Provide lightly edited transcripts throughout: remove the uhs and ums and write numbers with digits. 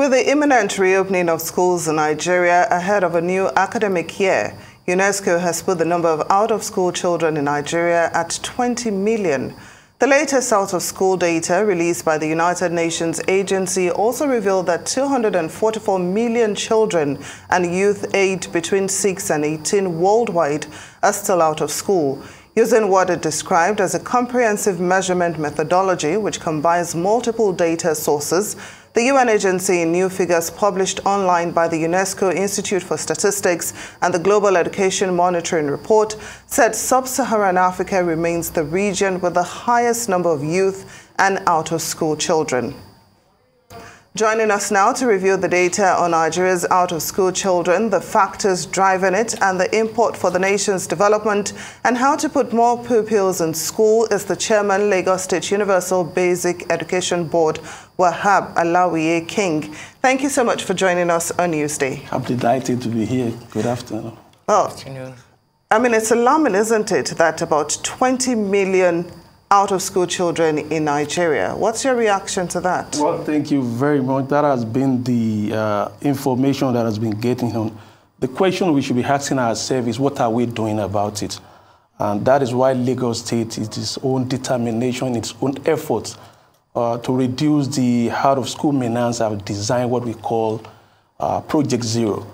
With the imminent reopening of schools in Nigeria ahead of a new academic year, UNESCO has put the number of out-of-school children in Nigeria at 20 million. The latest out-of-school data released by the United Nations agency also revealed that 244 million children and youth aged between 6 and 18 worldwide are still out of school. Using what it described as a comprehensive measurement methodology which combines multiple data sources, the UN agency in new figures published online by the UNESCO Institute for Statistics and the Global Education Monitoring Report said sub-Saharan Africa remains the region with the highest number of youth and out-of-school children. Joining us now to review the data on Nigeria's out-of-school children, the factors driving it and the import for the nation's development, and how to put more pupils in school is the chairman, Lagos State Universal Basic Education Board, Wahab Alawiye King. Thank you so much for joining us on Newsday. I'm delighted to be here. Good afternoon. Well, I mean, it's alarming, isn't it, that about 20 million out-of-school children in Nigeria. What's your reaction to that? Well, thank you very much. That has been the information that has been getting on. The question we should be asking ourselves is, what are we doing about it? And that is why Lagos State is its own determination, its own efforts to reduce the out-of-school menace. Have designed what we call Project Zero.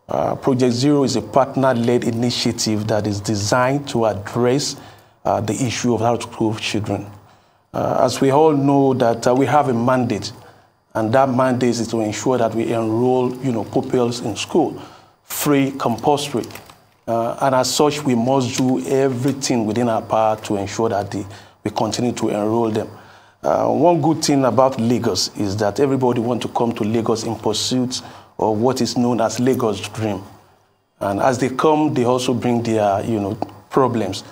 Project Zero is a partner-led initiative that is designed to address the issue of out-of-school children. As we all know that we have a mandate, and that mandate is to ensure that we enroll, pupils in school, free, compulsory. And as such, we must do everything within our power to ensure that we continue to enroll them. One good thing about Lagos is that everybody wants to come to Lagos in pursuit of what is known as Lagos Dream. And as they come, they also bring their, problems.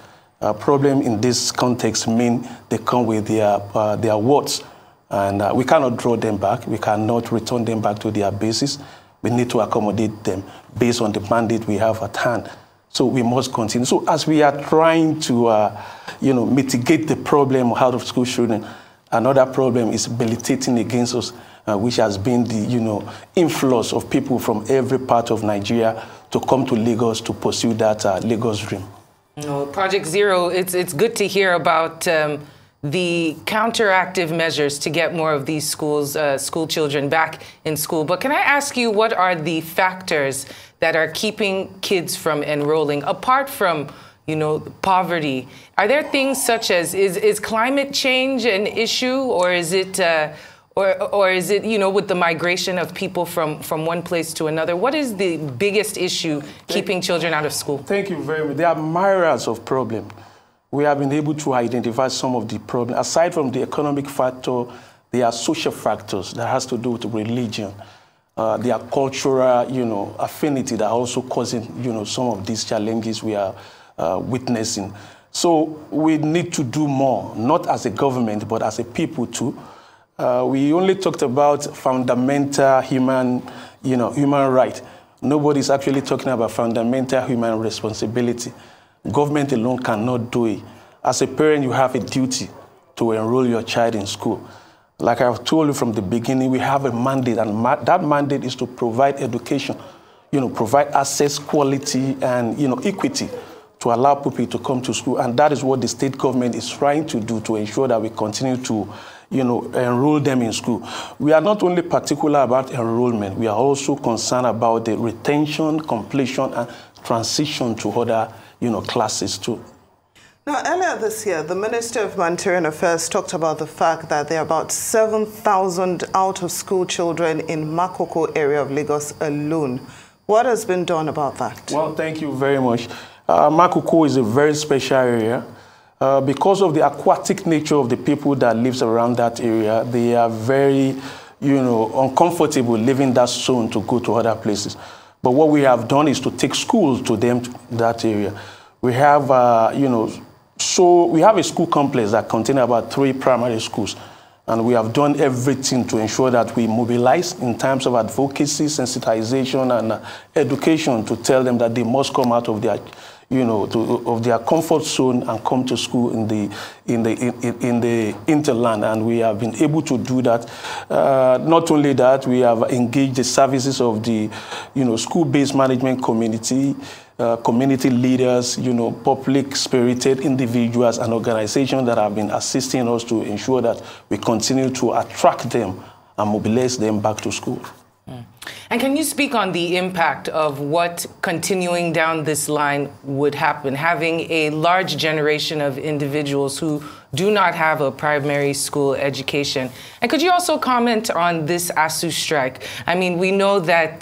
Problem in this context mean they come with their words, and we cannot draw them back. We cannot return them back to their bases. We need to accommodate them based on the mandate we have at hand. So we must continue. So as we are trying to, mitigate the problem of out-of-school children, another problem is militating against us, which has been the, influx of people from every part of Nigeria to come to Lagos to pursue that Lagos Dream. No, Project Zero, it's good to hear about the counteractive measures to get more of these school children back in school. But can I ask you, what are the factors that are keeping kids from enrolling, apart from, poverty? Are there things such as, is climate change an issue, or is it, or is it, with the migration of people from one place to another? What is the biggest issue keeping children out of school? Thank you very much. There are myriads of problems. We have been able to identify some of the problems. Aside from the economic factor, there are social factors that has to do with religion. There are cultural, affinity that are also causing, some of these challenges we are witnessing. So we need to do more, not as a government, but as a people too. We only talked about fundamental human right. Nobody's actually talking about fundamental human responsibility. Government alone cannot do it. As a parent, you have a duty to enroll your child in school. Like I've told you from the beginning, we have a mandate, and that mandate is to provide education, provide access, quality, and equity to allow people to come to school. And that is what the state government is trying to do to ensure that we continue to enroll them in school. We are not only particular about enrollment, we are also concerned about the retention, completion, and transition to other, classes too. Now, earlier this year, the Minister of Humanitarian Affairs talked about the fact that there are about 7,000 out-of-school children in Makoko area of Lagos alone. What has been done about that? Well, thank you very much. Makoko is a very special area. Because of the aquatic nature of the people that lives around that area, they are very, uncomfortable leaving that zone to go to other places. But what we have done is to take schools to them, to that area. We have, so we have a school complex that contains about 3 primary schools. And we have done everything to ensure that we mobilize in terms of advocacy, sensitization, and education to tell them that they must come out of their, of their comfort zone and come to school in the interland, and we have been able to do that. Not only that, we have engaged the services of the school-based management community, community leaders, public-spirited individuals and organizations that have been assisting us to ensure that we continue to attract them and mobilize them back to school. And can you speak on the impact of what continuing down this line would happen, having a large generation of individuals who do not have a primary school education? And could you also comment on this ASUU strike? I mean, we know that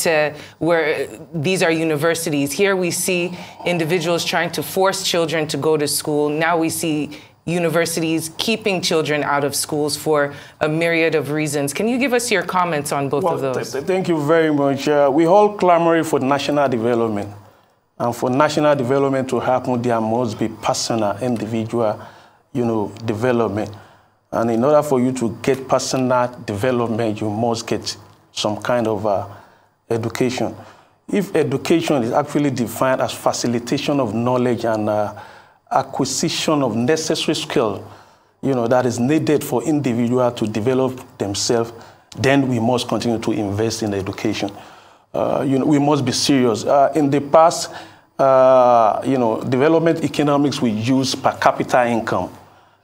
these are universities. Here we see individuals trying to force children to go to school. Now we see universities keeping children out of schools for a myriad of reasons. Can you give us your comments on both of those? Thank you very much. We all clamor for national development. And for national development to happen, there must be personal, individual, development. And in order for you to get personal development, you must get some kind of education. If education is actually defined as facilitation of knowledge and acquisition of necessary skill, that is needed for individuals to develop themselves, then we must continue to invest in education. We must be serious. In the past, development economics we use per capita income,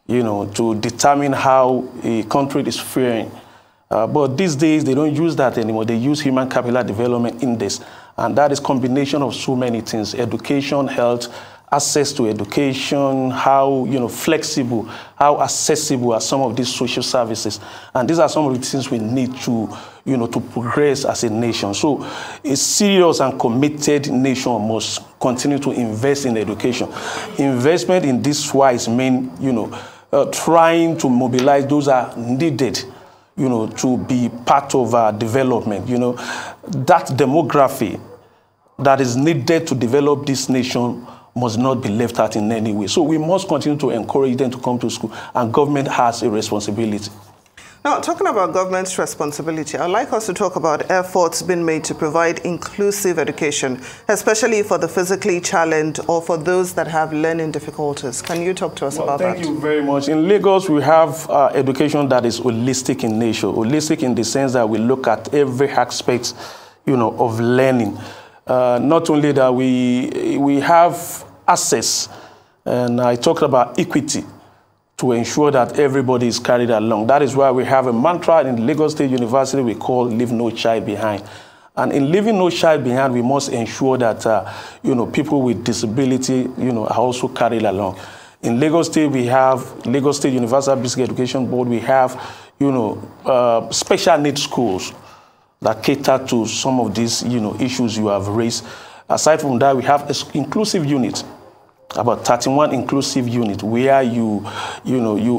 to determine how a country is faring. But these days, they don't use that anymore. They use human capital development index. And that is a combination of so many things: education, health, access to education, how flexible, how accessible are some of these social services. And these are some of the things we need to to progress as a nation. So a serious and committed nation must continue to invest in education. Investment in this wise means trying to mobilize those are needed to be part of our development. That demography that is needed to develop this nation must not be left out in any way. So we must continue to encourage them to come to school, and government has a responsibility. Now, talking about government's responsibility, I'd like us to talk about efforts being made to provide inclusive education, especially for the physically challenged or for those that have learning difficulties. Can you talk to us about that? Thank you very much. In Lagos, we have education that is holistic in nature. Holistic in the sense that we look at every aspect, of learning. Not only that, we have access, and I talked about equity, to ensure that everybody is carried along. That is why we have a mantra in Lagos State University we call "Leave No Child Behind." And in leaving no child behind, we must ensure that people with disability are also carried along. In Lagos State, we have Lagos State Universal Basic Education Board. We have special needs schools that cater to some of these issues you have raised. Aside from that, we have inclusive units, about 31 inclusive units, where you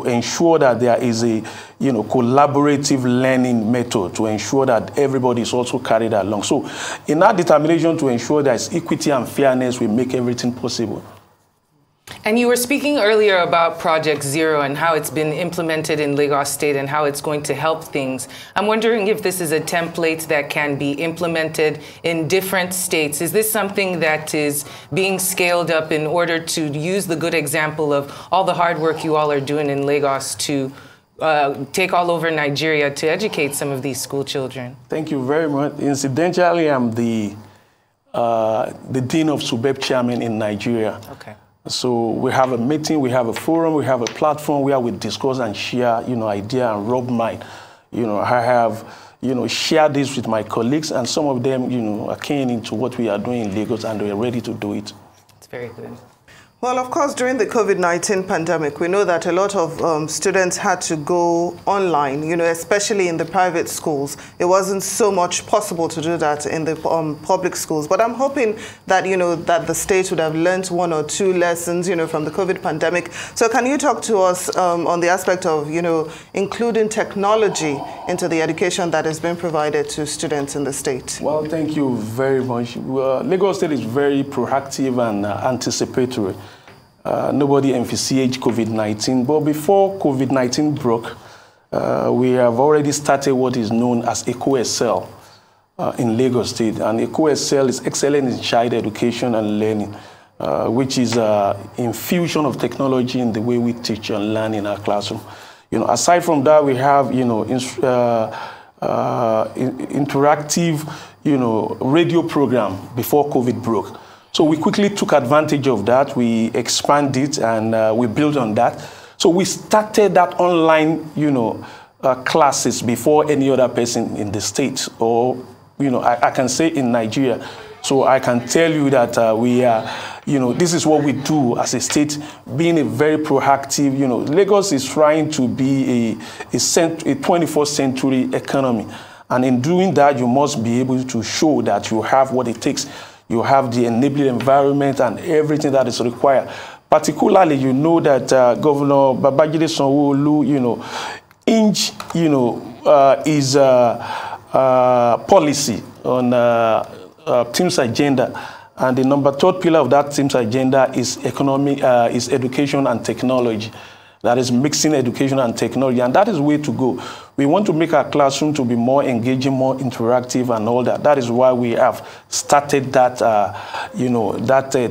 ensure that there is a collaborative learning method to ensure that everybody is also carried along. So in our determination to ensure there is equity and fairness, we make everything possible. And you were speaking earlier about Project Zero and how it's been implemented in Lagos State and how it's going to help things. I'm wondering if this is a template that can be implemented in different states. Is this something that is being scaled up in order to use the good example of all the hard work you all are doing in Lagos to take all over Nigeria to educate some of these school children? Thank you very much. Incidentally, I'm the Dean of SUBEB Chairman in Nigeria. Okay. So we have a meeting, we have a forum, we have a platform where we discuss and share, idea and rub mind. I have, shared this with my colleagues, and some of them, are keen into what we are doing in Lagos, and they are ready to do it. It's very good. Well, of course, during the COVID-19 pandemic, we know that a lot of students had to go online, especially in the private schools. It wasn't so much possible to do that in the public schools. But I'm hoping that, that the state would have learned 1 or 2 lessons, from the COVID pandemic. So can you talk to us on the aspect of, including technology into the education that is being provided to students in the state? Well, thank you very much. Lagos State is very proactive and anticipatory. Nobody envisaged COVID-19, but before COVID-19 broke, we have already started what is known as EcoSL in Lagos State. And EcoSL is excellent in child education and learning. which is infusion of technology in the way we teach and learn in our classroom. Aside from that, we have, interactive, radio program before COVID broke. So we quickly took advantage of that. We expanded and we built on that. So we started that online, classes before any other person in the state, or, I can say in Nigeria. So I can tell you that we are, this is what we do as a state, being a very proactive, Lagos is trying to be a 21st century economy. And in doing that, you must be able to show that you have what it takes. You have the enabling environment and everything that is required. Particularly, that Governor Babajide Sanwo-Olu, his policy on team's agenda, and the third pillar of that team's agenda is is education and technology. That is mixing education and technology, and that is the way to go. We want to make our classroom to be more engaging, more interactive, and all that. That is why we have started that,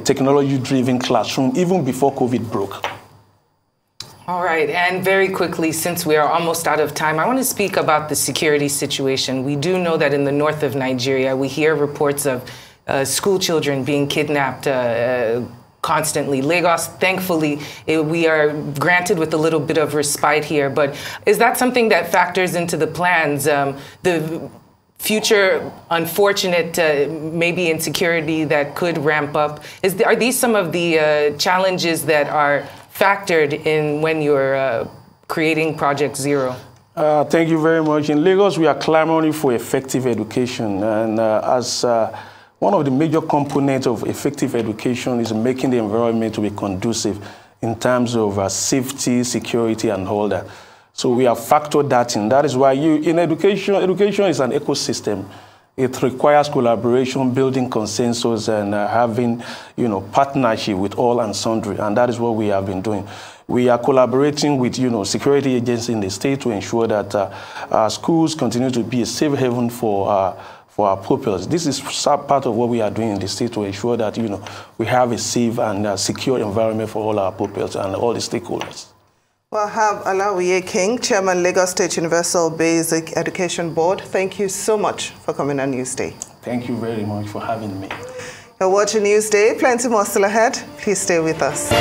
technology-driven classroom even before COVID broke. All right, and very quickly, since we are almost out of time, I want to speak about the security situation. We do know that in the north of Nigeria, we hear reports of school children being kidnapped constantly. Lagos, thankfully, we are granted with a little bit of respite here, but is that something that factors into the plans? The future unfortunate maybe insecurity that could ramp up? Are these some of the challenges that are factored in when you're creating Project Zero? Thank you very much. In Lagos, we are clamoring for effective education, and as one of the major components of effective education is making the environment to be conducive in terms of safety, security, and all that. So we have factored that in. That is why in education is an ecosystem. It requires collaboration, building consensus, and having, partnership with all and sundry. And that is what we have been doing. We are collaborating with, security agencies in the state to ensure that our schools continue to be a safe haven for our pupils. This is part of what we are doing in the state to ensure that, we have a safe and secure environment for all our pupils and all the stakeholders. Well, I have Alawiye King, Chairman, Lagos State Universal Basic Education Board. Thank you so much for coming on Newsday. Thank you very much for having me. You're watching Newsday. Plenty more still ahead. Please stay with us.